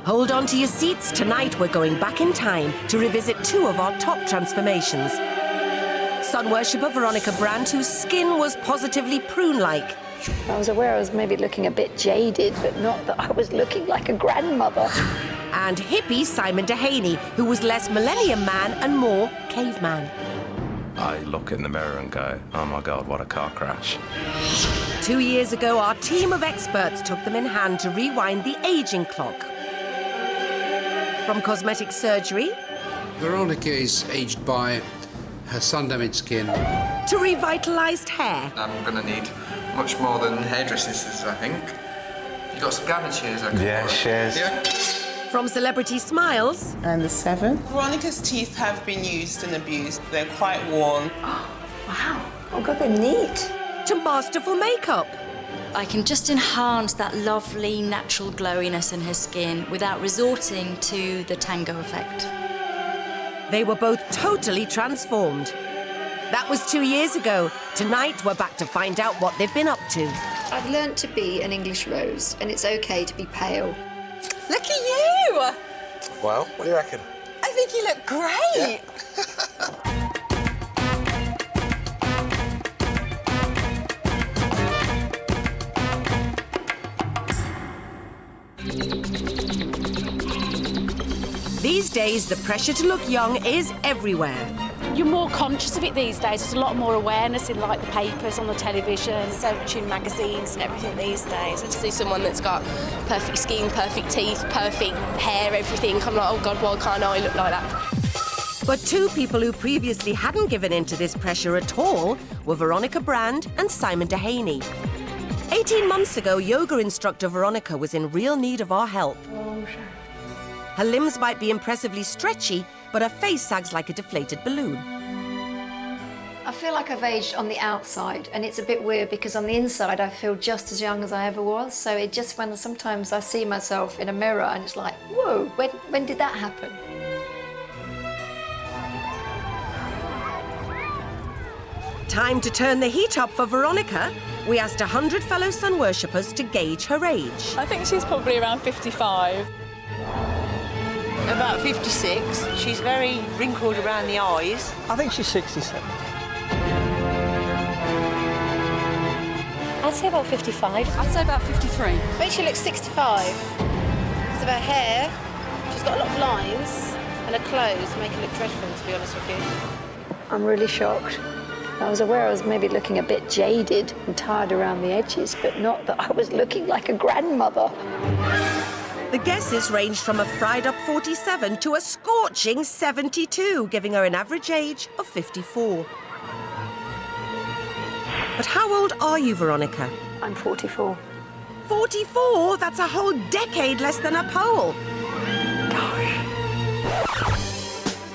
Hold on to your seats. Tonight we're going back in time to revisit two of our top transformations. Sun worshipper Veronica Brandt, whose skin was positively prune-like. I was aware I was maybe looking a bit jaded, but not that I was looking like a grandmother. And hippie Simon Dehaney, who was less millennium man and more caveman. I look in the mirror and go, oh my God, what a car crash. 2 years ago, our team of experts took them in hand to rewind the aging clock. From cosmetic surgery... Veronica is aged by her sun-damaged skin. ...to revitalised hair. I'm going to need much more than hairdressing scissors, I think. You got some gamma chairs, I can borrow? Shares. Yeah. From celebrity smiles... And the 7. Veronica's teeth have been used and abused. They're quite worn. Wow. Oh, God, they're neat. ...to masterful makeup. I can just enhance that lovely natural glowiness in her skin without resorting to the tango effect. They were both totally transformed. That was 2 years ago. Tonight, we're back to find out what they've been up to. I've learnt to be an English rose, and it's OK to be pale. Look at you! Well, what do you reckon? I think you look great. These days, the pressure to look young is everywhere. You're more conscious of it these days. There's a lot more awareness in, like, the papers, on the television. So much in magazines and everything these days. To see someone that's got perfect skin, perfect teeth, perfect hair, everything, I'm like, oh God, why can't I look like that? But two people who previously hadn't given in to this pressure at all were Veronica Brandt and Simon Dehaney. 18 months ago, yoga instructor Veronica was in real need of our help. Her limbs might be impressively stretchy, but her face sags like a deflated balloon. I feel like I've aged on the outside, and it's a bit weird because on the inside I feel just as young as I ever was. So it just, when sometimes I see myself in a mirror and it's like, whoa, when did that happen? Time to turn the heat up for Veronica. We asked 100 fellow sun worshippers to gauge her age. I think she's probably around 55. About 56. She's very wrinkled around the eyes. I think she's 67. I'd say about 55. I'd say about 53. I think she looks 65. Because of her hair, she's got a lot of lines, and her clothes make her look dreadful, to be honest with you. I'm really shocked. I was aware I was maybe looking a bit jaded and tired around the edges, but not that I was looking like a grandmother. The guesses ranged from a fried-up 47 to a scorching 72, giving her an average age of 54. But how old are you, Veronica? I'm 44. 44? That's a whole decade less than a pole.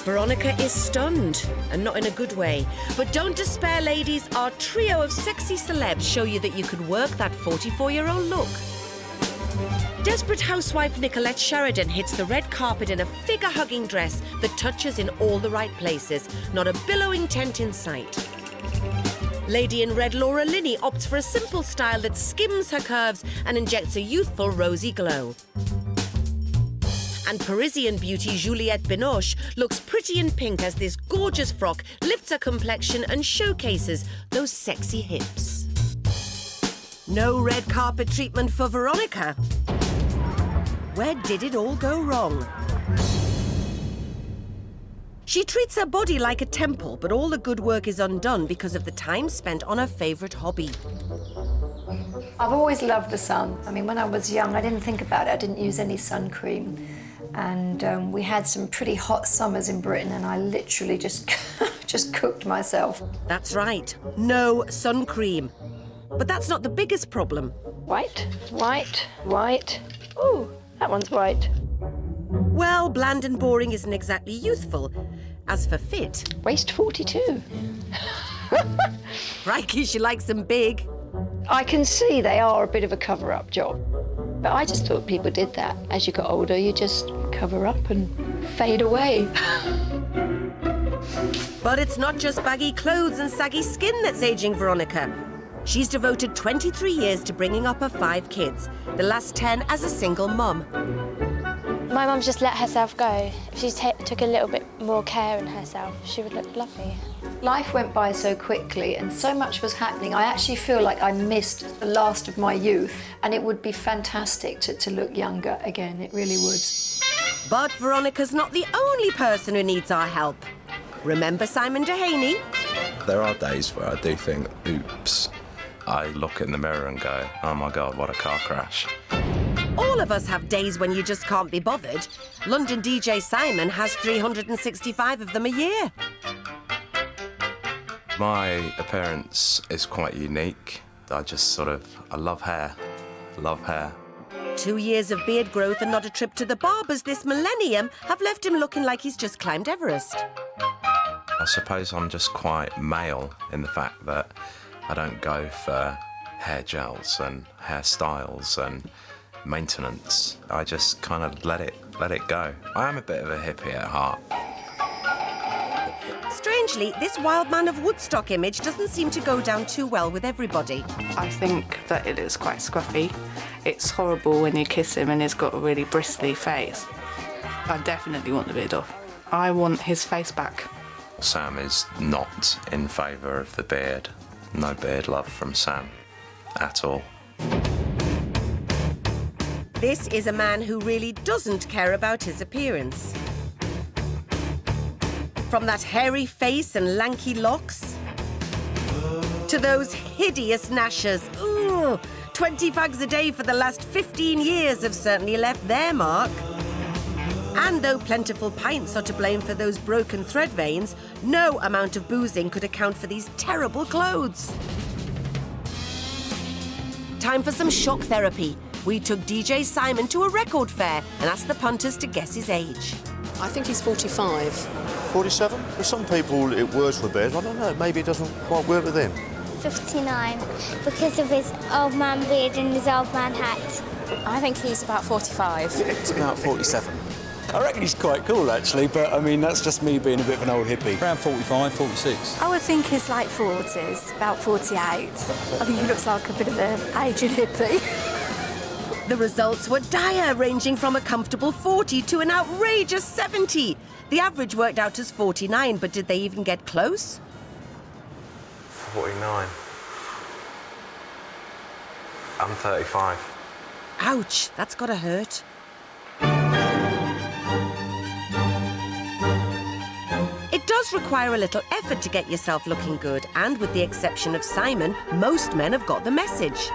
Veronica is stunned, and not in a good way. But don't despair, ladies. Our trio of sexy celebs show you that you can work that 44-year-old look. Desperate housewife Nicolette Sheridan hits the red carpet in a figure-hugging dress that touches in all the right places. Not a billowing tent in sight. Lady in red Laura Linney opts for a simple style that skims her curves and injects a youthful rosy glow. And Parisian beauty Juliette Binoche looks pretty in pink as this gorgeous frock lifts her complexion and showcases those sexy hips. No red carpet treatment for Veronica. Where did it all go wrong? She treats her body like a temple, but all the good work is undone because of the time spent on her favourite hobby. I've always loved the sun. I mean, when I was young, I didn't think about it. I didn't use any sun cream. And we had some pretty hot summers in Britain, and I literally just cooked myself. That's right. No sun cream. But that's not the biggest problem. White, white, white. Ooh, that one's white. Well, bland and boring isn't exactly youthful. As for fit... Waist 42. Crikey, she likes them big. I can see they are a bit of a cover-up job. But I just thought people did that. As you got older, you just cover up and fade away. But it's not just baggy clothes and saggy skin that's aging Veronica. She's devoted 23 years to bringing up her 5 kids, the last 10 as a single mum. My mum just let herself go. If she took a little bit more care in herself, she would look lovely. Life went by so quickly and so much was happening. I actually feel like I missed the last of my youth, and it would be fantastic to look younger again. It really would. But Veronica's not the only person who needs our help. Remember Simon Dehaney? There are days where I do think, oops. I look in the mirror and go, oh my God, what a car crash. All of us have days when you just can't be bothered. London DJ Simon has 365 of them a year. My appearance is quite unique. I love hair. Love hair. 2 years of beard growth and not a trip to the barbers this millennium have left him looking like he's just climbed Everest. I suppose I'm just quite male in the fact that I don't go for hair gels and hairstyles and maintenance. I just kind of let it go. I am a bit of a hippie at heart. Strangely, this wild man of Woodstock image doesn't seem to go down too well with everybody. I think that it is quite scruffy. It's horrible when you kiss him and he's got a really bristly face. I definitely want the beard off. I want his face back. Sam is not in favour of the beard. No beard love from Sam at all. This is a man who really doesn't care about his appearance. From that hairy face and lanky locks, to those hideous gnashers. Ooh, 20 fags a day for the last 15 years have certainly left their mark. And though plentiful pints are to blame for those broken thread veins, no amount of boozing could account for these terrible clothes. Time for some shock therapy. We took DJ Simon to a record fair and asked the punters to guess his age. I think he's 45. 47? For some people it works for bears. I don't know, maybe it doesn't quite work with them. 59, because of his old man beard and his old man hat. I think he's about 45. It's about 47. I reckon he's quite cool, actually, but, I mean, that's just me being a bit of an old hippie. Around 45, 46. I would think he's like 40s, about 48. I think he looks like a bit of an aged hippie. The results were dire, ranging from a comfortable 40 to an outrageous 70. The average worked out as 49, but did they even get close? 49. I'm 35. Ouch, that's gotta hurt. It does require a little effort to get yourself looking good, and with the exception of Simon, most men have got the message.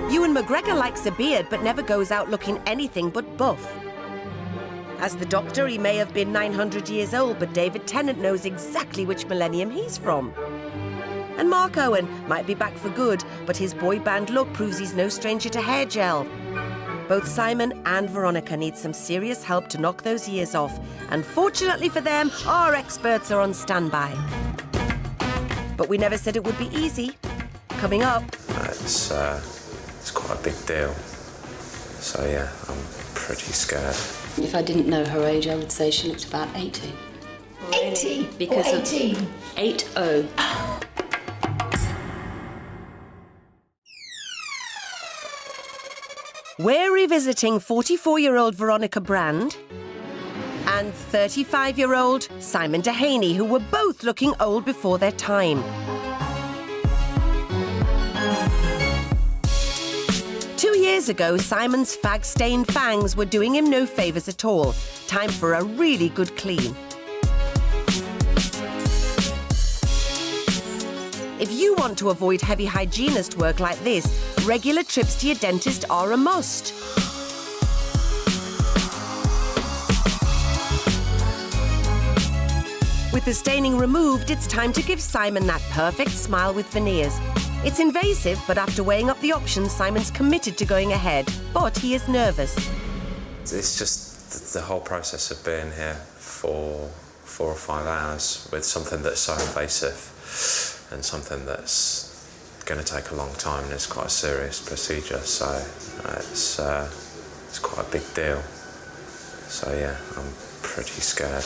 Ewan McGregor likes a beard, but never goes out looking anything but buff. As the Doctor, he may have been 900 years old, but David Tennant knows exactly which millennium he's from. And Mark Owen might be back for good, but his boy band look proves he's no stranger to hair gel. Both Simon and Veronica need some serious help to knock those years off, and fortunately for them, our experts are on standby. But we never said it would be easy. Coming up... It's quite a big deal. So, yeah, I'm pretty scared. If I didn't know her age, I would say she looked about 80. 80? Because or 18? Of 80. We're revisiting 44-year-old Veronica Brandt and 35-year-old Simon Dehaney, who were both looking old before their time. 2 years ago, Simon's fag-stained fangs were doing him no favours at all. Time for a really good clean. If you want to avoid heavy hygienist work like this, regular trips to your dentist are a must. With the staining removed, it's time to give Simon that perfect smile with veneers. It's invasive, but after weighing up the options, Simon's committed to going ahead, but he is nervous. It's just the whole process of being here for 4 or 5 hours with something that's so invasive and something that's going to take a long time, and it's quite a serious procedure, so it's quite a big deal. So yeah, I'm pretty scared.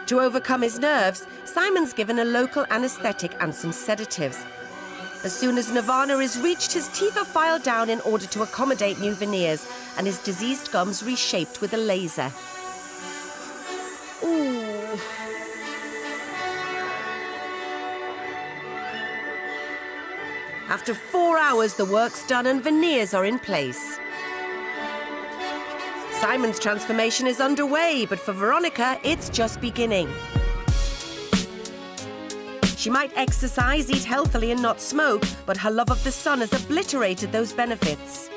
To overcome his nerves, Simon's given a local anaesthetic and some sedatives. As soon as Nirvana is reached, his teeth are filed down in order to accommodate new veneers and his diseased gums reshaped with a laser. Ooh. After 4 hours, the work's done and veneers are in place. Simon's transformation is underway, but for Veronica, it's just beginning. She might exercise, eat healthily and not smoke, but her love of the sun has obliterated those benefits.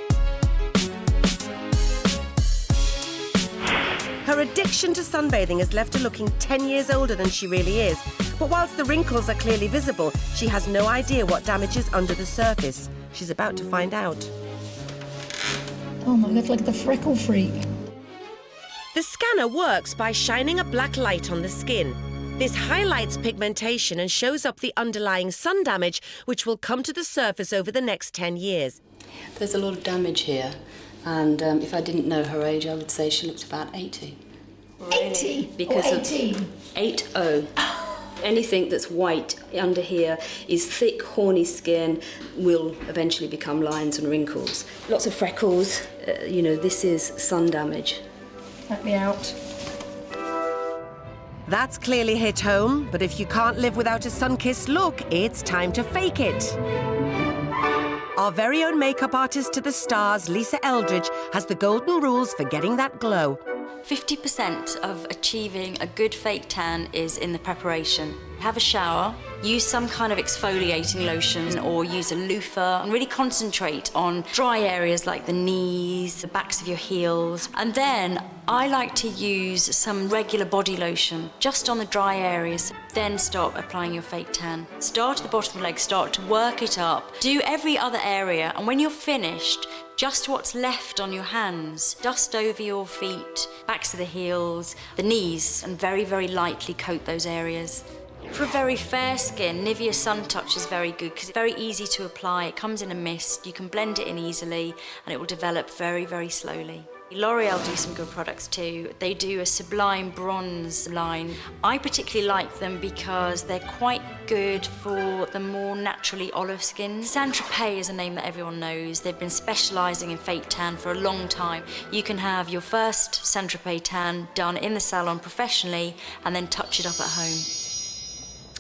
Her addiction to sunbathing has left her looking 10 years older than she really is. But whilst the wrinkles are clearly visible, she has no idea what damage is under the surface. She's about to find out. Oh, I look like the freckle freak. The scanner works by shining a black light on the skin. This highlights pigmentation and shows up the underlying sun damage, which will come to the surface over the next 10 years. There's a lot of damage here, and if I didn't know her age, I would say she looks about 80. 80? Because or 18? 80. Anything that's white under here is thick, horny skin, will eventually become lines and wrinkles. Lots of freckles, this is sun damage. Let me out. That's clearly hit home, but if you can't live without a sun-kissed look, it's time to fake it. Our very own makeup artist to the stars, Lisa Eldridge, has the golden rules for getting that glow. 50% of achieving a good fake tan is in the preparation. Have a shower, use some kind of exfoliating lotion or use a loofah and really concentrate on dry areas like the knees, the backs of your heels. And then I like to use some regular body lotion just on the dry areas. Then start applying your fake tan. Start at the bottom of the leg, start to work it up. Do every other area, and when you're finished, just what's left on your hands. Dust over your feet, backs of the heels, the knees, and very, very lightly coat those areas. For a very fair skin, Nivea Sun Touch is very good because it's very easy to apply. It comes in a mist, you can blend it in easily, and it will develop very, very slowly. L'Oreal do some good products too. They do a Sublime Bronze line. I particularly like them because they're quite good for the more naturally olive skin. Saint-Tropez is a name that everyone knows. They've been specialising in fake tan for a long time. You can have your first Saint-Tropez tan done in the salon professionally and then touch it up at home.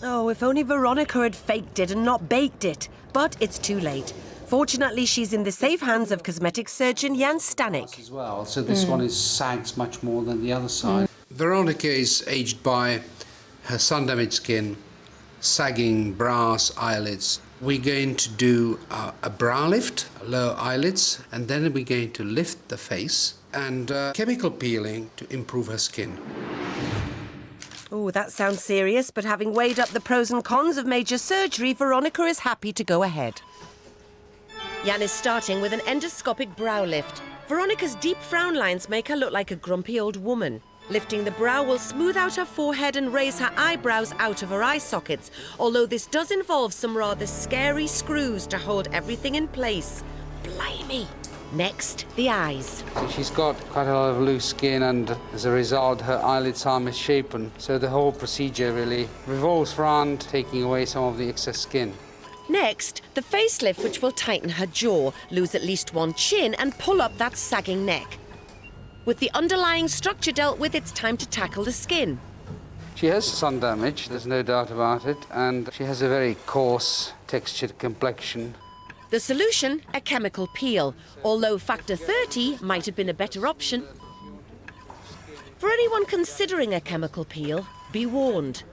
Oh, if only Veronica had faked it and not baked it. But it's too late. Fortunately, she's in the safe hands of cosmetic surgeon Jan Stanek. As well, so this one sags much more than the other side. Veronica is aged by her sun-damaged skin, sagging brows, eyelids. We're going to do a brow lift, lower eyelids, and then we're going to lift the face and chemical peeling to improve her skin. Oh, that sounds serious, but having weighed up the pros and cons of major surgery, Veronica is happy to go ahead. Jan is starting with an endoscopic brow lift. Veronica's deep frown lines make her look like a grumpy old woman. Lifting the brow will smooth out her forehead and raise her eyebrows out of her eye sockets, although this does involve some rather scary screws to hold everything in place. Blimey! Next, the eyes. So she's got quite a lot of loose skin, and as a result her eyelids are misshapen. So the whole procedure really revolves around taking away some of the excess skin. Next, the facelift, which will tighten her jaw, lose at least one chin and pull up that sagging neck. With the underlying structure dealt with, it's time to tackle the skin. She has sun damage, there's no doubt about it, and she has a very coarse, textured complexion. The solution, a chemical peel, although factor 30 might have been a better option. For anyone considering a chemical peel, be warned.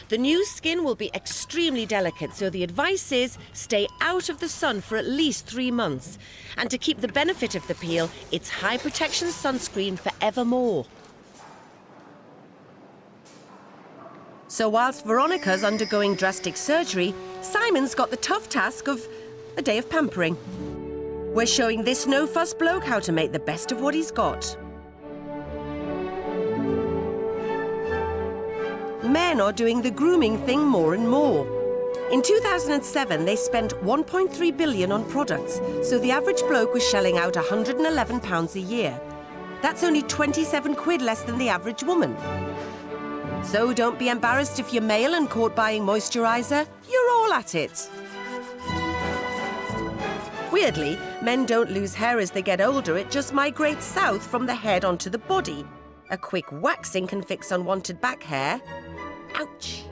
The new skin will be extremely delicate, so the advice is stay out of the sun for at least 3 months. And to keep the benefit of the peel, it's high protection sunscreen forevermore. So whilst Veronica's undergoing drastic surgery, Simon's got the tough task of a day of pampering. We're showing this no-fuss bloke how to make the best of what he's got. Men are doing the grooming thing more and more. In 2007, they spent £1.3 billion on products, so the average bloke was shelling out £111 a year. That's only 27 quid less than the average woman. So don't be embarrassed if you're male and caught buying moisturiser. You're all at it. Weirdly, men don't lose hair as they get older, it just migrates south from the head onto the body. A quick waxing can fix unwanted back hair. Ouch!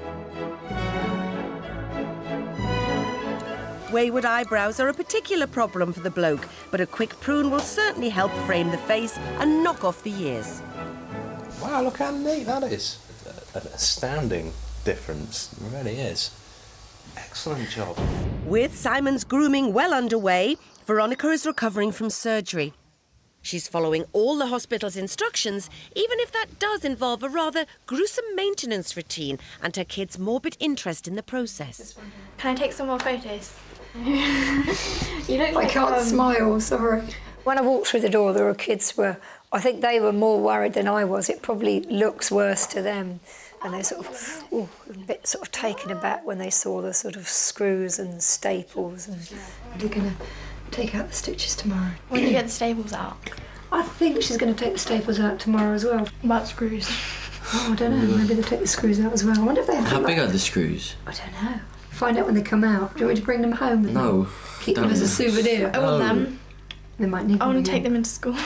Wayward eyebrows are a particular problem for the bloke, but a quick prune will certainly help frame the face and knock off the years. Wow, look how neat that is. An astounding difference, it really is. Excellent job. With Simon's grooming well underway, Veronica is recovering from surgery. She's following all the hospital's instructions, even if that does involve a rather gruesome maintenance routine and her kid's morbid interest in the process. Can I take some more photos? You don't I can't smile, sorry. When I walked through the door, there were kids I think they were more worried than I was. It probably looks worse to them. And they sort of, a bit sort of taken aback when they saw the sort of screws and staples. And they're going to take out the stitches tomorrow. When do you get the staples out? I think she's going to take the staples out tomorrow as well. About screws? Oh, I don't know. Maybe they'll take the screws out as well. I wonder if they have. How big are the screws? I don't know. Find out when they come out. Do you want me to bring them home? No. Keep them as a souvenir. I want them. They might need I want to take them into school.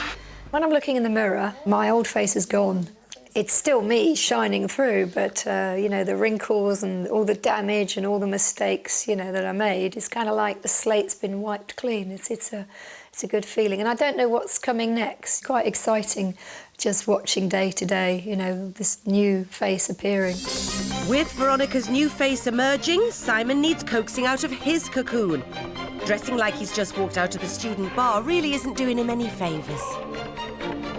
When I'm looking in the mirror, my old face is gone. It's still me shining through, but, the wrinkles and all the damage and all the mistakes, that I made, it's kind of like the slate's been wiped clean. It's a good feeling. And I don't know what's coming next. Quite exciting just watching day to day, this new face appearing. With Veronica's new face emerging, Simon needs coaxing out of his cocoon. Dressing like he's just walked out of the student bar really isn't doing him any favours.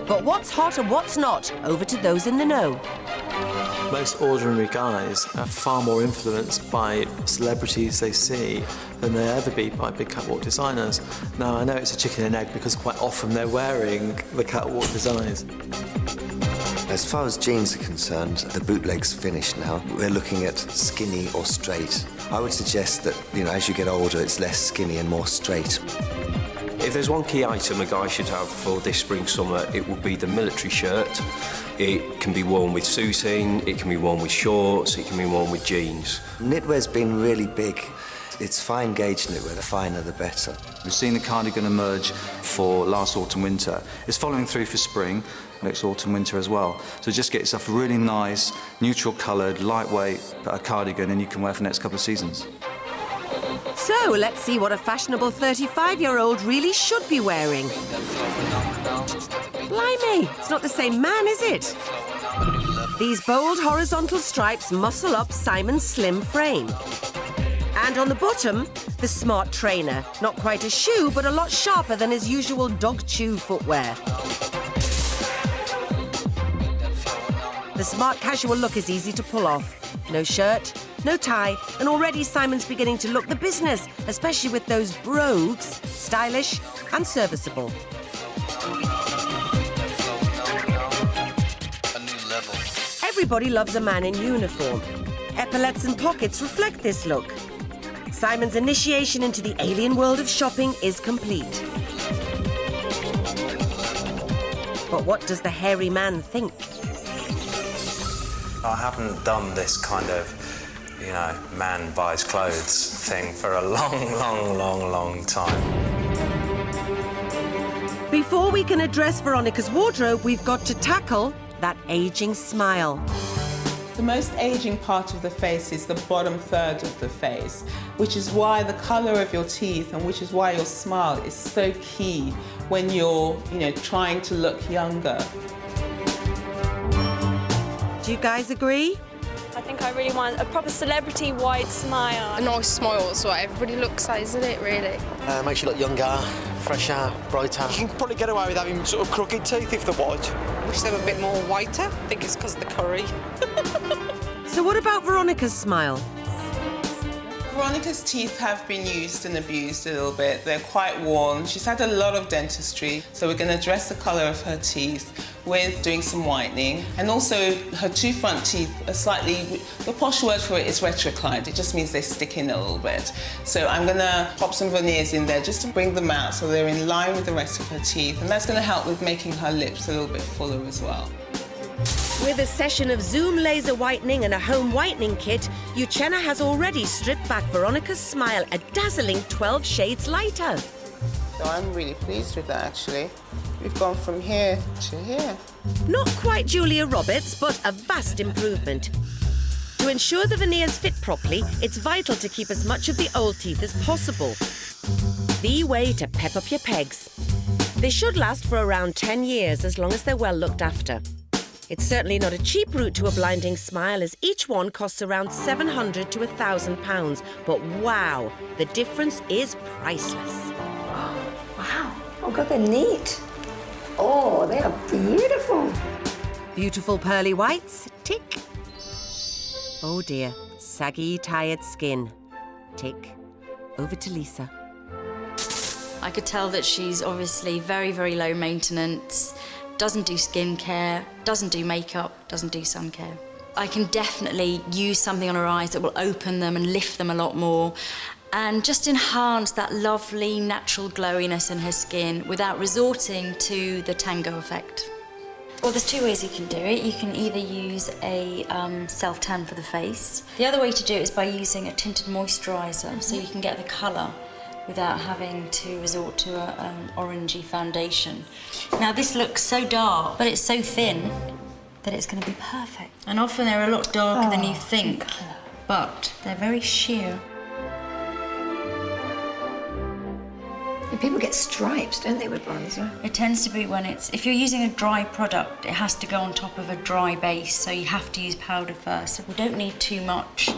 But what's hot and what's not? Over to those in the know. Most ordinary guys are far more influenced by celebrities they see than they ever be by big catwalk designers. Now, I know it's a chicken and egg because quite often they're wearing the catwalk designs. As far as jeans are concerned, the bootleg's finished now. We're looking at skinny or straight. I would suggest that, as you get older, it's less skinny and more straight. If there's one key item a guy should have for this spring-summer, it would be the military shirt. It can be worn with suiting, it can be worn with shorts, it can be worn with jeans. Knitwear's been really big. It's fine gauge knitwear, the finer the better. We've seen the cardigan emerge for last autumn-winter. It's following through for spring, next autumn-winter as well. So just get yourself a really nice, neutral-coloured, lightweight cardigan and you can wear for the next couple of seasons. So, let's see what a fashionable 35-year-old really should be wearing. Blimey, it's not the same man, is it? These bold horizontal stripes muscle up Simon's slim frame. And on the bottom, the smart trainer. Not quite a shoe, but a lot sharper than his usual dog chew footwear. The smart casual look is easy to pull off. No shirt, no tie, and already Simon's beginning to look the business, especially with those brogues, stylish and serviceable. Everybody loves a man in uniform. Epaulettes and pockets reflect this look. Simon's initiation into the alien world of shopping is complete. But what does the hairy man think? I haven't done this kind of, man buys clothes thing for a long time. Before we can address Veronica's wardrobe, we've got to tackle that aging smile. The most aging part of the face is the bottom third of the face, which is why the colour of your teeth and which is why your smile is so key when you're, trying to look younger. Do you guys agree? I think I really want a proper celebrity wide smile. A nice smile is what everybody looks like, isn't it, really? Makes you look younger, fresher, brighter. You can probably get away with having sort of crooked teeth if they're white. I wish they were a bit more whiter. I think it's because of the curry. So what about Veronica's smile? Veronica's teeth have been used and abused a little bit. They're quite worn. She's had a lot of dentistry, so we're going to address the colour of her teeth with doing some whitening. And also, her two front teeth are slightly, the posh word for it is retroclined. It just means they stick in a little bit. So I'm going to pop some veneers in there just to bring them out so they're in line with the rest of her teeth. And that's going to help with making her lips a little bit fuller as well. With a session of Zoom laser whitening and a home whitening kit, Uchenna has already stripped back Veronica's smile a dazzling 12 shades lighter. So I'm really pleased with that, actually. We've gone from here to here. Not quite Julia Roberts, but a vast improvement. To ensure the veneers fit properly, it's vital to keep as much of the old teeth as possible. The way to pep up your pegs. They should last for around 10 years as long as they're well looked after. It's certainly not a cheap route to a blinding smile, as each one costs around £700 to £1,000. But wow, the difference is priceless. Wow. Oh, God, they're neat. Oh, they are beautiful. Beautiful pearly whites, tick. Oh dear, saggy, tired skin, tick. Over to Lisa. I could tell that she's obviously very, very low maintenance, doesn't do skincare, doesn't do makeup, doesn't do sun care. I can definitely use something on her eyes that will open them and lift them a lot more and just enhance that lovely natural glowiness in her skin without resorting to the tango effect. Well, there's two ways you can do it. You can either use a self-tan for the face. The other way to do it is by using a tinted moisturiser, so you can get the colour without having to resort to an orangey foundation. Now, this looks so dark, but it's so thin that it's going to be perfect. And often they're a lot darker than you think, but they're very sheer. People get stripes, don't they, with bronzer? It tends to be when if you're using a dry product, it has to go on top of a dry base, so you have to use powder first. So we don't need too much.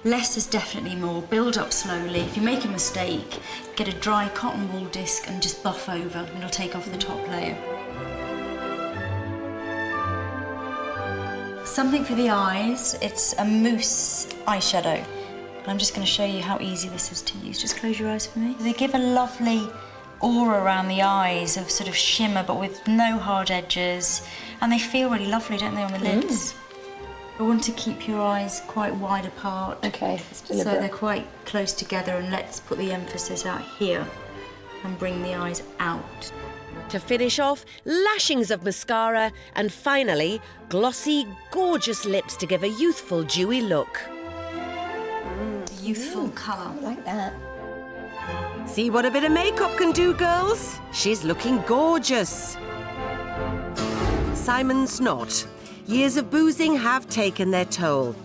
Less is definitely more. Build up slowly. If you make a mistake, get a dry cotton wool disc and just buff over, and it'll take off the top layer. Something for the eyes. It's a mousse eyeshadow. I'm just going to show you how easy this is to use. Just close your eyes for me. They give a lovely aura around the eyes of sort of shimmer, but with no hard edges. And they feel really lovely, don't they, on the lids? I want to keep your eyes quite wide apart. Okay, so they're quite close together, and let's put the emphasis out here and bring the eyes out. To finish off, lashings of mascara, and finally, glossy, gorgeous lips to give a youthful, dewy look. Youthful colour. I like that. See what a bit of makeup can do, girls? She's looking gorgeous. Simon's not. Years of boozing have taken their toll.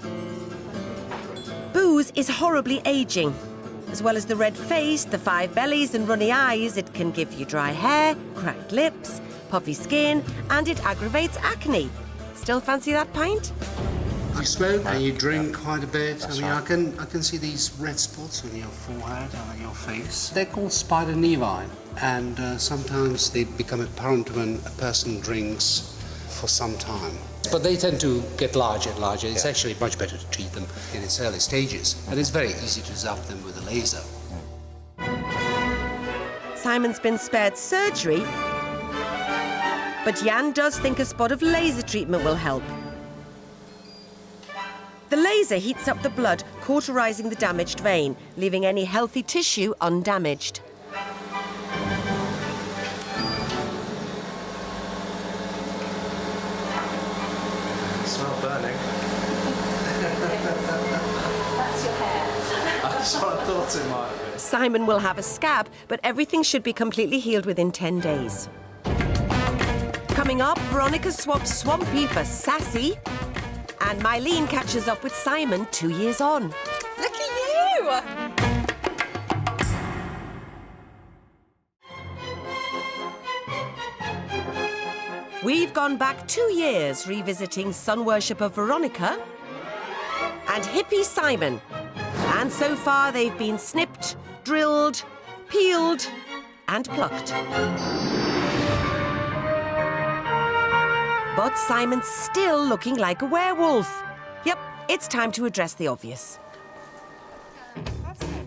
Booze is horribly ageing. As well as the red face, the 5 bellies and runny eyes, it can give you dry hair, cracked lips, puffy skin, and it aggravates acne. Still fancy that pint? You smoke and you drink quite a bit. I can see these red spots on your forehead and on your face. They're called spider nevi, and sometimes they become apparent when a person drinks for some time. But they tend to get larger and larger. It's actually much better to treat them in its early stages, and it's very easy to zap them with a laser. Simon's been spared surgery, but Jan does think a spot of laser treatment will help. The laser heats up the blood, cauterizing the damaged vein, leaving any healthy tissue undamaged. Smell burning. That's your hair. That's what I thought it might have been. Simon will have a scab, but everything should be completely healed within 10 days. Coming up, Veronica swaps Swampy for Sassy. And Mylene catches up with Simon 2 years on. Look at you! We've gone back 2 years, revisiting sun worshipper Veronica and hippie Simon. And so far, they've been snipped, drilled, peeled, and plucked. But Simon's still looking like a werewolf. Yep, it's time to address the obvious.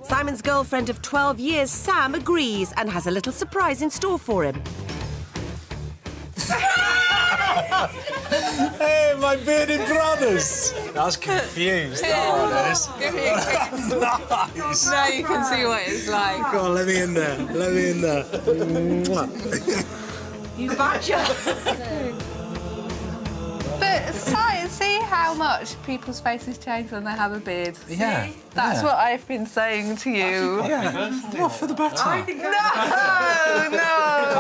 Simon's girlfriend of 12 years, Sam, agrees and has a little surprise in store for him. Hey, my bearded brothers! I was confused. Nice. Now you can see what it's like. Go on, let me in there. Let me in there. You badger. But see how much people's faces change when they have a beard. Yeah. That's what I've been saying to you. Yeah. What, for the better? No,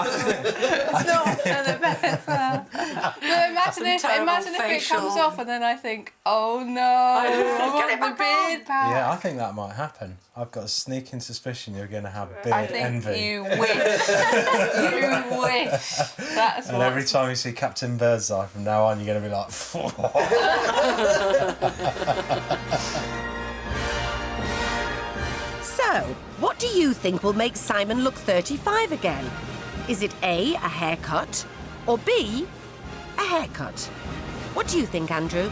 it's not for the better. But imagine if it comes off and then I think, oh no, I want the beard back. Yeah, I think that might happen. I've got a sneaking suspicion you're going to have beard I think envy. you wish. You wish. That's and what. every time you see Captain Birdseye from now on, you're going to be like... So, what do you think will make Simon look 35 again? Is it A, a haircut, or B, a haircut? What do you think, Andrew?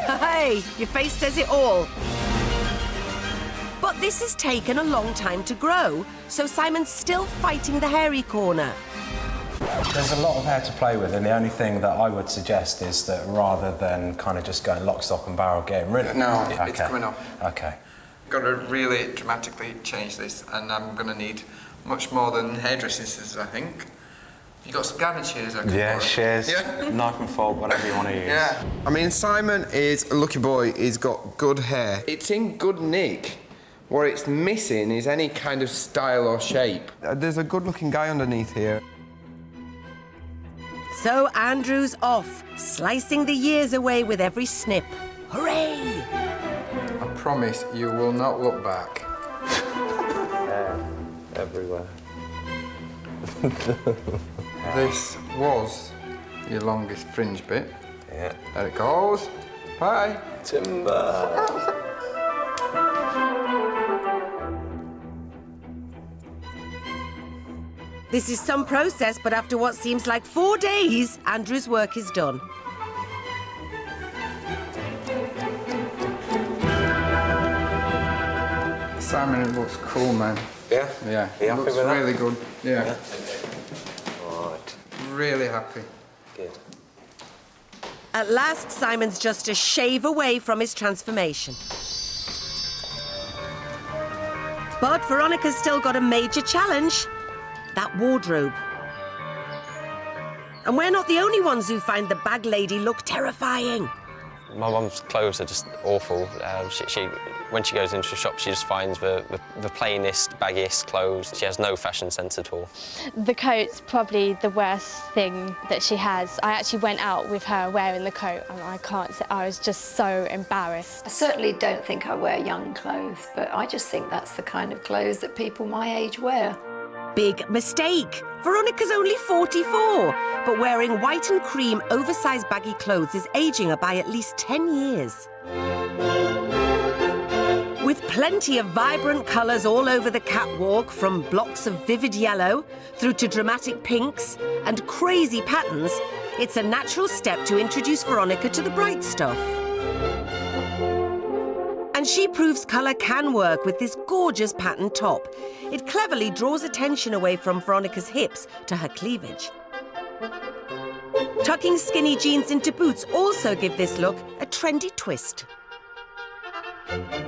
Hey, your face says it all. But this has taken a long time to grow, so Simon's still fighting the hairy corner. There's a lot of hair to play with, and the only thing that I would suggest is that rather than kind of just going lock, stock and barrel, getting rid of it. No, it's coming off. Okay. Got to really dramatically change this, and I'm going to need much more than hairdressing scissors, I think. You got some garden shears? Yeah, shears, yeah. knife and fork, whatever you want to use. Yeah. I mean, Simon is a lucky boy. He's got good hair. It's in good nick. What it's missing is any kind of style or shape. There's a good-looking guy underneath here. So Andrew's off, slicing the years away with every snip. Hooray! I promise you will not look back. Hair everywhere. This was your longest fringe bit. Yeah. There it goes. Bye. Timber. This is some process, but after what seems like 4 days, Andrew's work is done. Simon, it looks cool, man. Yeah? Yeah. Are you It happy looks with that? really good. Yeah. All right. Really happy. Good. At last, Simon's just a shave away from his transformation. But Veronica's still got a major challenge. That wardrobe. And we're not the only ones who find the bag lady look terrifying. My mum's clothes are just awful. When she goes into a shop, she just finds the plainest, baggiest clothes. She has no fashion sense at all. The coat's probably the worst thing that she has. I actually went out with her wearing the coat and I was just so embarrassed. I certainly don't think I wear young clothes, but I just think that's the kind of clothes that people my age wear. Big mistake. Veronica's only 44, but wearing white and cream oversized baggy clothes is aging her by at least 10 years. With plenty of vibrant colours all over the catwalk, from blocks of vivid yellow through to dramatic pinks and crazy patterns, it's a natural step to introduce Veronica to the bright stuff. And she proves colour can work with this gorgeous patterned top. It cleverly draws attention away from Veronica's hips to her cleavage. Tucking skinny jeans into boots also give this look a trendy twist.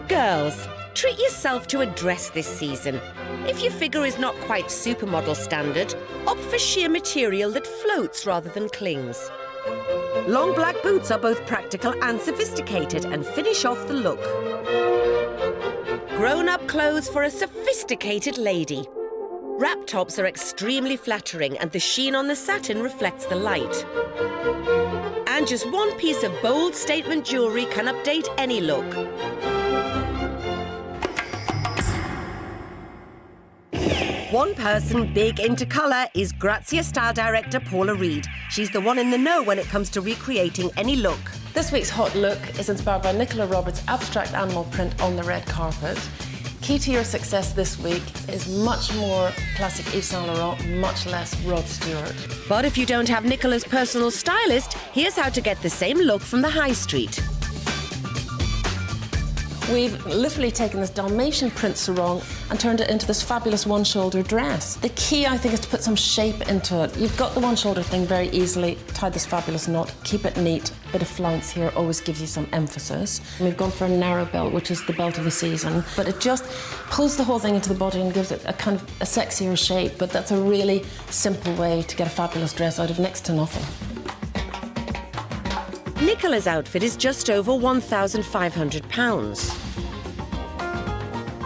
Girls, treat yourself to a dress this season. If your figure is not quite supermodel standard, opt for sheer material that floats rather than clings. Long black boots are both practical and sophisticated and finish off the look. Grown-up clothes for a sophisticated lady. Wrap tops are extremely flattering and the sheen on the satin reflects the light. And just one piece of bold statement jewellery can update any look. One person big into colour is Grazia style director Paula Reed. She's the one in the know when it comes to recreating any look. This week's hot look is inspired by Nicola Roberts' abstract animal print on the red carpet. Key to your success this week is much more classic Yves Saint Laurent, much less Rod Stewart. But if you don't have Nicola's personal stylist, here's how to get the same look from the high street. We've literally taken this Dalmatian print sarong and turned it into this fabulous one-shoulder dress. The key, I think, is to put some shape into it. You've got the one-shoulder thing very easily. Tie this fabulous knot, keep it neat. A bit of flounce here always gives you some emphasis. And we've gone for a narrow belt, which is the belt of the season. But it just pulls the whole thing into the body and gives it a kind of a sexier shape. But that's a really simple way to get a fabulous dress out of next to nothing. Nicola's outfit is just over £1,500.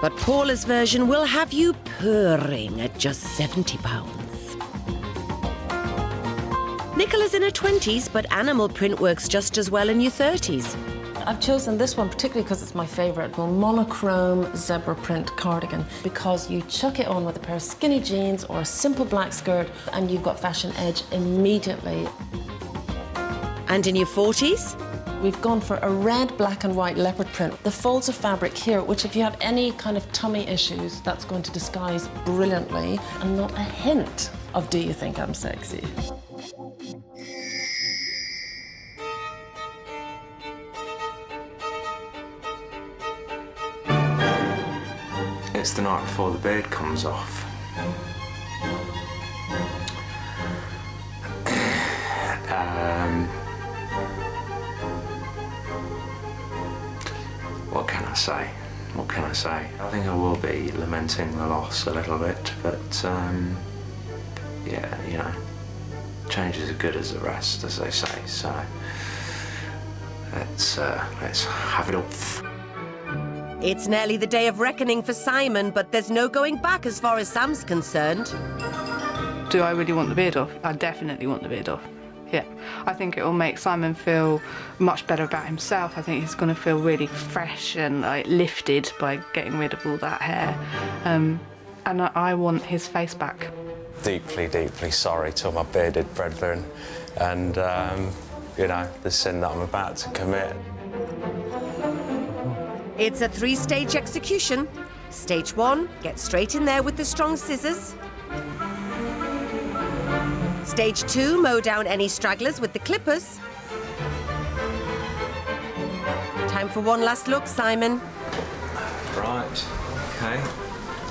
But Paula's version will have you purring at just £70. Nicola's in her 20s, but animal print works just as well in your 30s. I've chosen this one particularly because it's my favourite, a monochrome zebra print cardigan, because you chuck it on with a pair of skinny jeans or a simple black skirt and you've got fashion edge immediately. And in your 40s? We've gone for a red, black and white leopard print. The folds of fabric here, which if you have any kind of tummy issues, that's going to disguise brilliantly, and not a hint of "do you think I'm sexy?" It's the night before the beard comes off. What can I say? What can I say? I think I will be lamenting the loss a little bit, but yeah, you know, change is as good as the rest, as they say, so let's have it up. It's nearly the day of reckoning for Simon, but there's no going back as far as Sam's concerned. Do I really want the beard off? I definitely want the beard off. Yeah, I think it will make Simon feel much better about himself. I think he's going to feel really fresh and like lifted by getting rid of all that hair. And I want his face back. Deeply, deeply sorry to my bearded brethren and, you know, the sin that I'm about to commit. It's a 3-stage execution. Stage 1, get straight in there with the strong scissors. Stage 2, mow down any stragglers with the clippers. Time for one last look, Simon. Right, okay.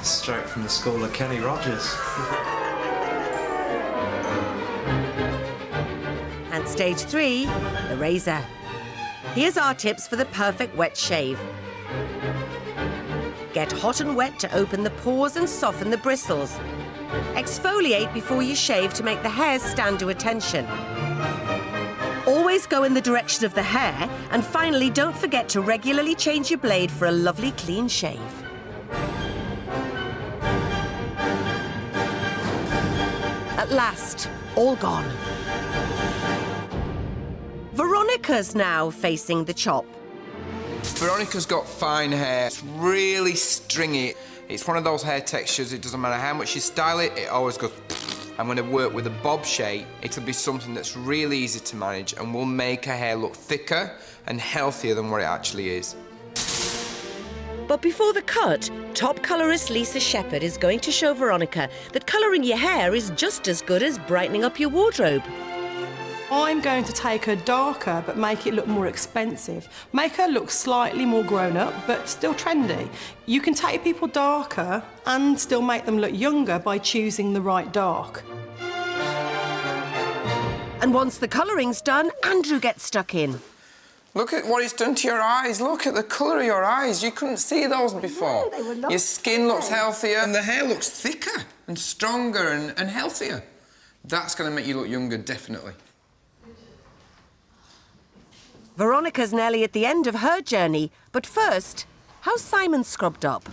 Straight from the school of Kenny Rogers. And stage 3, the razor. Here's our tips for the perfect wet shave. Get hot and wet to open the pores and soften the bristles. Exfoliate before you shave to make the hairs stand to attention. Always go in the direction of the hair, and finally don't forget to regularly change your blade for a lovely clean shave. At last, all gone. Veronica's now facing the chop. Veronica's got fine hair. It's really stringy. It's one of those hair textures, it doesn't matter how much you style it, it always goes. I'm going to work with a bob shape. It'll be something that's really easy to manage and will make her hair look thicker and healthier than what it actually is. But before the cut, top colourist Lisa Shepherd is going to show Veronica that colouring your hair is just as good as brightening up your wardrobe. I'm going to take her darker but make it look more expensive. Make her look slightly more grown up but still trendy. You can take people darker and still make them look younger by choosing the right dark. And once the colouring's done, Andrew gets stuck in. Look at what it's done to your eyes. Look at the colour of your eyes. You couldn't see those before. No, your skin looks healthier and the hair looks thicker and stronger and healthier. That's going to make you look younger, definitely. Veronica's nearly at the end of her journey, but first, how's Simon scrubbed up?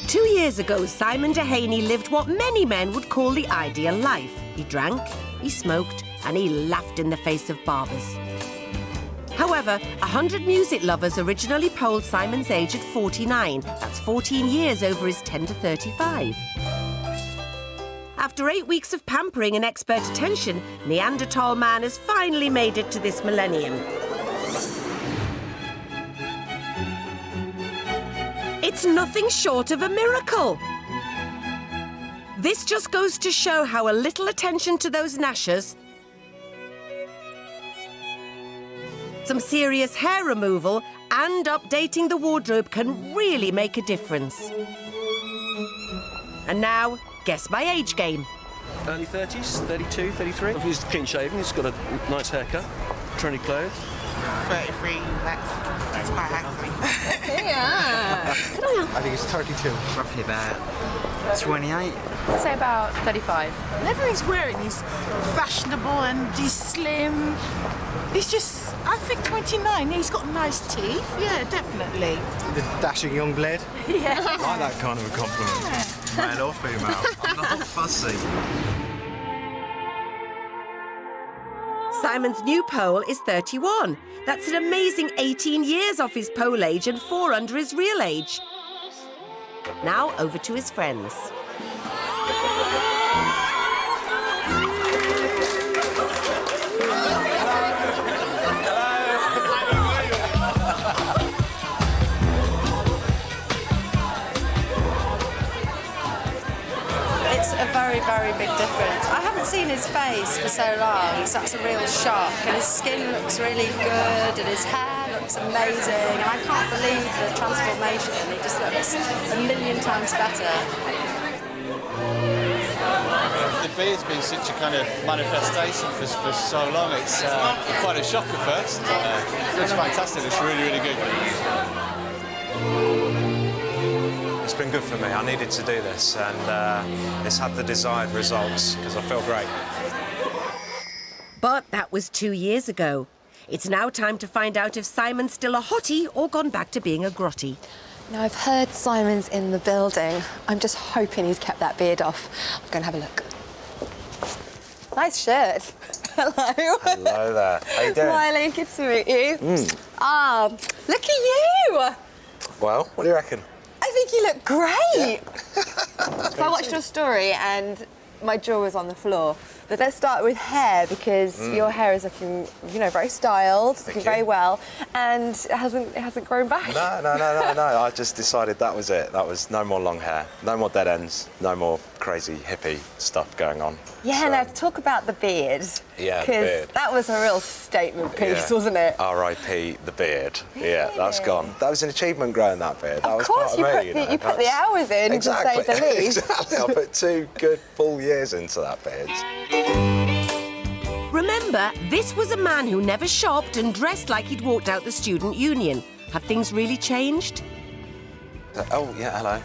2 years ago, Simon Dehaney lived what many men would call the ideal life. He drank, he smoked, and he laughed in the face of barbers. However, 100 music lovers originally polled Simon's age at 49. That's 14 years over his 10 to 35. After 8 weeks of pampering and expert attention, Neanderthal man has finally made it to this millennium. It's nothing short of a miracle. This just goes to show how a little attention to those gnashers, some serious hair removal, and updating the wardrobe can really make a difference. And now, guess my age game. Early 30s, 32, 33. He's clean shaven, he's got a nice haircut, trendy clothes. 33 max. That's quite handsome. Yeah. I think it's 32. Roughly about 28. I'd say about 35. Whatever he's wearing is fashionable and he's slim. He's just, I think 29. He's got nice teeth. Yeah, definitely. The dashing young blade. Yeah. I like that kind of a compliment. Male or female. I'm not fussy. Simon's new pole is 31. That's an amazing 18 years off his pole age and 4 under his real age. Now over to his friends. It's a very, very big difference. I haven't seen his face for so long, so that's a real shock. And his skin looks really good, and his hair looks amazing, and I can't believe the transformation. He just looks a million times better. The beard's been such a kind of manifestation for so long. It's quite a shock at first. It looks fantastic. It's really, really good. It's been good for me. I needed to do this, and it's had the desired results because I feel great. But that was 2 years ago. It's now time to find out if Simon's still a hottie or gone back to being a grotty. Now, I've heard Simon's in the building. I'm just hoping he's kept that beard off. I'm going to have a look. Nice shirt. Hello. Hello there. How you doing? Smiley, good to meet you. Ah, look at you. Well, what do you reckon? I think you look great. So I watched your story and my jaw was on the floor. But let's start with hair, because your hair is looking, you know, very styled, looking very well, and it hasn't grown back. No. I just decided that was it. That was no more long hair, no more dead ends, no more crazy hippie stuff going on. Yeah, So, now talk about the beard. Yeah, the Because beard. that was a real statement piece, Yeah. wasn't it? R.I.P. the beard. Yeah, that's gone. That was an achievement growing that beard. That Of was course, part you of put me, the, you put the hours in, Exactly. to say the least. Exactly. I put 2 good full years into that beard. Remember, this was a man who never shopped and dressed like he'd walked out the student union. Have things really changed? Oh, yeah, hello.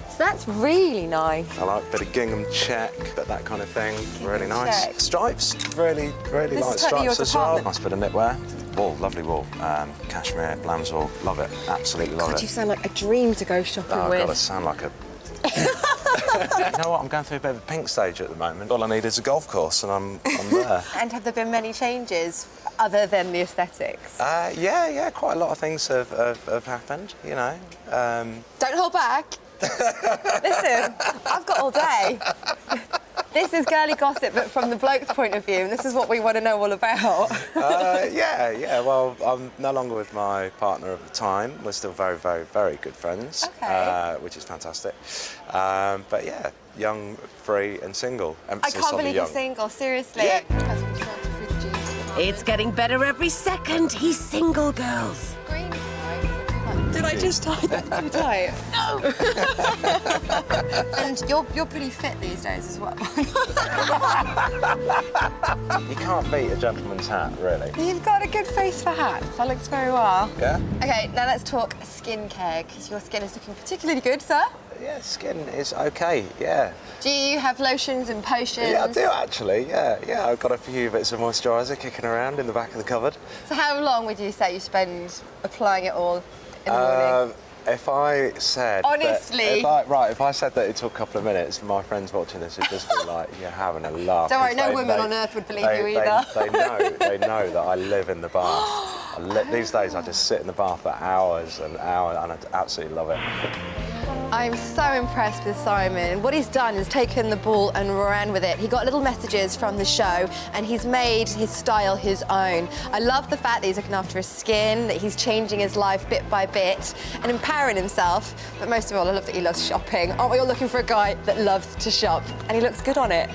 So that's really nice. I like a bit of gingham check, that kind of thing. Really nice. check. Stripes, really This like is totally your stripes as well. department. Nice bit of knitwear. Wool, lovely wool. Cashmere, Blamswool, love it. Absolutely love God, it. you sound like a dream to go shopping Oh, with. God, I sound like a... You know what? I'm going through a bit of a pink stage at the moment. All I need is a golf course, and I'm there. And have there been many changes other than the aesthetics? Yeah, quite a lot of things have happened, you know. Don't hold back. Listen, I've got all day. This is girly gossip, but from the bloke's point of view, and this is what we want to know all about. Yeah. Well, I'm no longer with my partner at the time. We're still very, very, very good friends, which is fantastic. But yeah, young, free, and single. I Emphasis can't on the believe you're young. single, seriously. Yeah. It's getting better every second. He's single, girls. Did I just tie that too tight? No. And you're pretty fit these days as well. You can't beat a gentleman's hat, really. You've got a good face for hats. That looks very well. Yeah? Okay, now let's talk skincare, because your skin is looking particularly good, sir. Yeah, skin is okay, yeah. Do you have lotions and potions? Yeah, I do actually, yeah. I've got a few bits of moisturiser kicking around in the back of the cupboard. So how long would you say you spend applying it all in the morning? If I said... Honestly. If I said that it took a couple of minutes, my friends watching this would just be like, you're having a laugh. Don't worry, no woman on earth would believe you either. They know that I live in the bath. These days I just sit in the bath for hours and hours, and I absolutely love it. I'm so impressed with Simon. What he's done is taken the ball and ran with it. He got little messages from the show and he's made his style his own. I love the fact that he's looking after his skin, that he's changing his life bit by bit and empowering himself. But most of all, I love that he loves shopping. Aren't we all looking for a guy that loves to shop? And he looks good on it.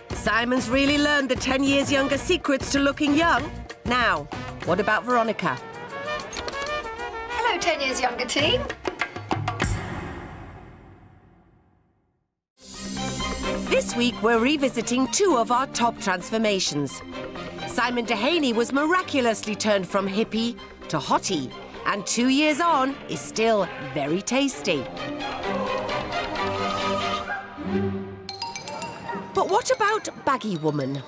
Simon's really learned the 10 years younger secrets to looking young. Now, what about Veronica? Hello, 10 years younger team. This week, we're revisiting 2 of our top transformations. Simon Dehaney was miraculously turned from hippie to hottie, and 2 years on is still very tasty. But what about Baggy Woman?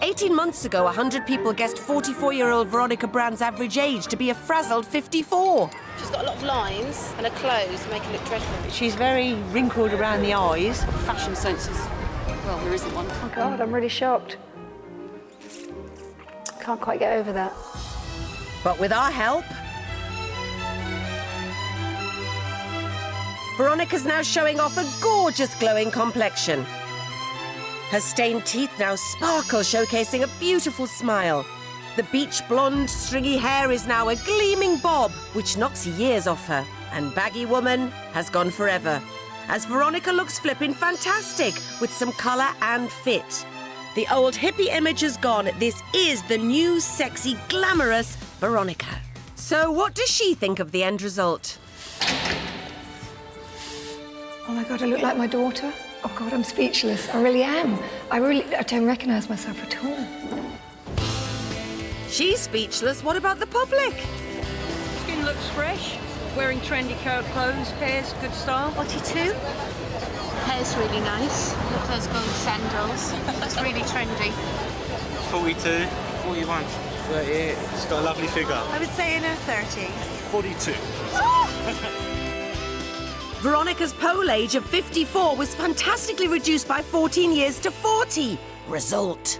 18 months ago, 100 people guessed 44-year-old Veronica Brandt's average age to be a frazzled 54. She's got a lot of lines, and her clothes make her look dreadful. She's very wrinkled around the eyes. Fashion sense is, well, there isn't one. Oh, God, I'm really shocked. Can't quite get over that. But with our help, Veronica's now showing off a gorgeous glowing complexion. Her stained teeth now sparkle, showcasing a beautiful smile. The beach blonde, stringy hair is now a gleaming bob, which knocks years off her. And Baggy Woman has gone forever, as Veronica looks flipping fantastic with some colour and fit. The old hippie image is gone. This is the new, sexy, glamorous Veronica. So what does she think of the end result? Oh my God, I look like my daughter. Oh God, I'm speechless. I really am. I don't recognise myself at all. She's speechless. What about the public? Skin looks fresh. Wearing trendy clothes, hair's good style. 42. Hair's really nice. Look at those gold sandals. It's really trendy. 42. 41. 38. She's got a lovely figure. I would say in her 30s. 42. Veronica's pole age of 54 was fantastically reduced by 14 years to 40. Result.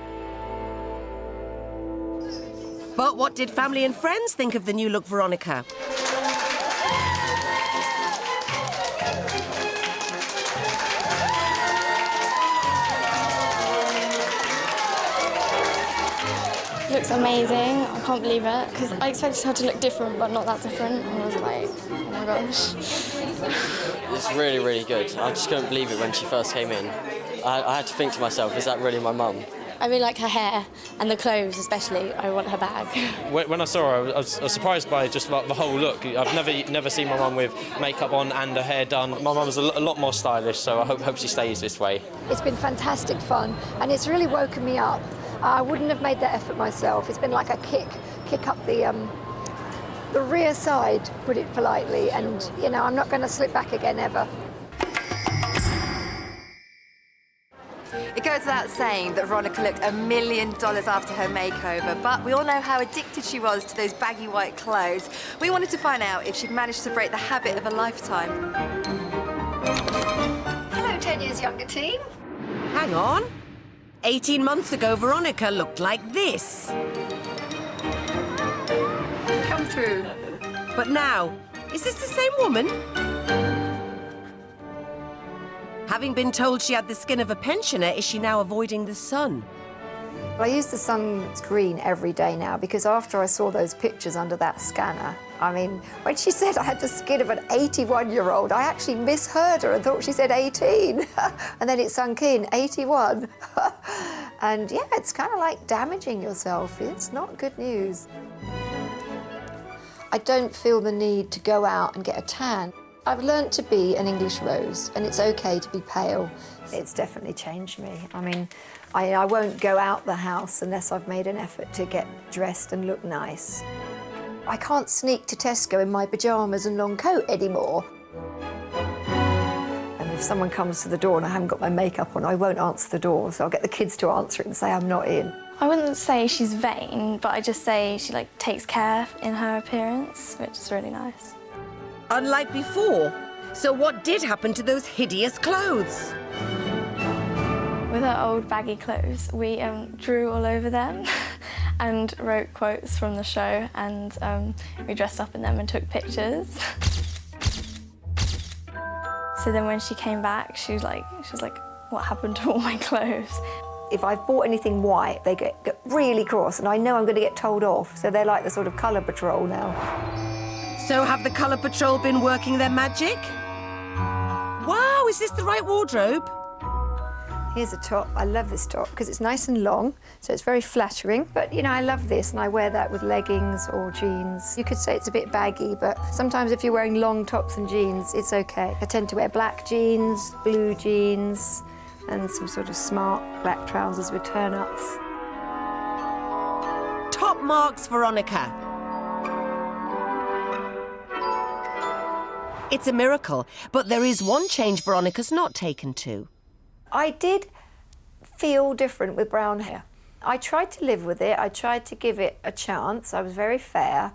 But what did family and friends think of the new look Veronica? Looks amazing. I can't believe it, because I expected her to look different, but not that different. And I was like, oh my gosh. It's really, really good. I just couldn't believe it when she first came in. I had to think to myself, is that really my mum? I really like her hair, and the clothes especially. I want her bag. When I saw her, I was surprised by just the whole look. I've never seen my mum with makeup on and her hair done. My mum was a lot more stylish, so I hope she stays this way. It's been fantastic fun, and it's really woken me up. I wouldn't have made that effort myself. It's been like a kick up the rear side, put it politely, and, you know, I'm not going to slip back again, ever. It goes without saying that Veronica looked $1 million after her makeover, but we all know how addicted she was to those baggy white clothes. We wanted to find out if she'd managed to break the habit of a lifetime. Hello, 10 years younger team. Hang on. 18 months ago, Veronica looked like this. Come through. But now, is this the same woman? Having been told she had the skin of a pensioner, is she now avoiding the sun? Well, I use the sunscreen every day now because after I saw those pictures under that scanner, I mean, when she said I had the skin of an 81-year-old, I actually misheard her and thought she said 18. And then it sunk in, 81. And yeah, it's kind of like damaging yourself. It's not good news. I don't feel the need to go out and get a tan. I've learnt to be an English rose, and it's okay to be pale. It's definitely changed me. I mean, I won't go out the house unless I've made an effort to get dressed and look nice. I can't sneak to Tesco in my pyjamas and long coat anymore. And if someone comes to the door and I haven't got my makeup on, I won't answer the door, so I'll get the kids to answer it and say I'm not in. I wouldn't say she's vain, but I just say she takes care in her appearance, which is really nice. Unlike before. So what did happen to those hideous clothes? With her old baggy clothes, we drew all over them and wrote quotes from the show, and we dressed up in them and took pictures. So then when she came back, she was like, what happened to all my clothes? If I've bought anything white, they get really cross, and I know I'm going to get told off, so they're like the sort of colour patrol now. So have the Colour Patrol been working their magic? Wow, is this the right wardrobe? Here's a top. I love this top because it's nice and long, so it's very flattering. But, you know, I love this, and I wear that with leggings or jeans. You could say it's a bit baggy, but sometimes if you're wearing long tops and jeans, it's okay. I tend to wear black jeans, blue jeans, and some sort of smart black trousers with turn-ups. marks, Veronica. It's a miracle, but there is one change Veronica's not taken to. I did feel different with brown hair. I tried to live with it. I tried to give it a chance. I was very fair.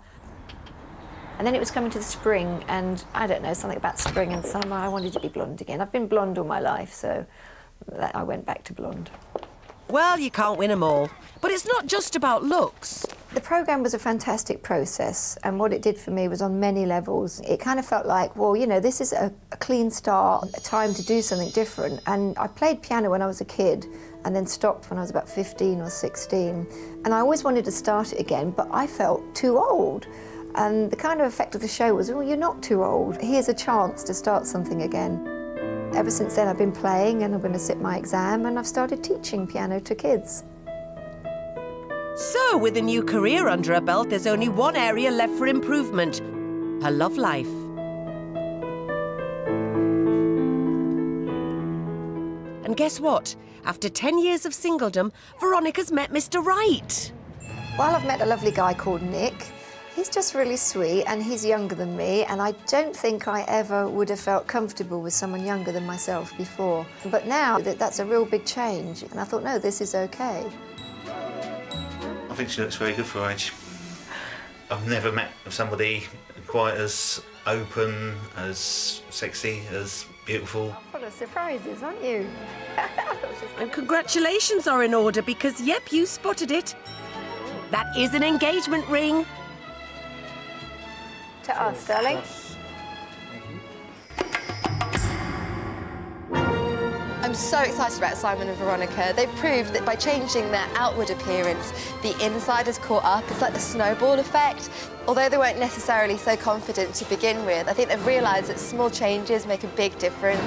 And then it was coming to the spring, and I don't know, something about spring and summer. I wanted to be blonde again. I've been blonde all my life, so I went back to blonde. Well, you can't win them all. But it's not just about looks. The programme was a fantastic process, and what it did for me was on many levels. It kind of felt like, well, you know, this is a clean start, a time to do something different. And I played piano when I was a kid, and then stopped when I was about 15 or 16. And I always wanted to start it again, but I felt too old. And the kind of effect of the show was, well, you're not too old. Here's a chance to start something again. Ever since then, I've been playing, and I'm going to sit my exam, and I've started teaching piano to kids. So, with a new career under her belt, there's only one area left for improvement: her love life. And guess what? After 10 years of singledom, Veronica's met Mr. Right. Well, I've met a lovely guy called Nick. He's just really sweet, and he's younger than me, and I don't think I ever would have felt comfortable with someone younger than myself before. But now, that's a real big change, and I thought, no, this is okay. I think she looks very good for her age. I've never met somebody quite as open, as sexy, as beautiful. Full of surprises, aren't you? And congratulations are in order, because, yep, you spotted it. That is an engagement ring. To us, darling. I'm so excited about Simon and Veronica. They've proved that by changing their outward appearance, the inside has caught up. It's like the snowball effect. Although they weren't necessarily so confident to begin with, I think they've realised that small changes make a big difference.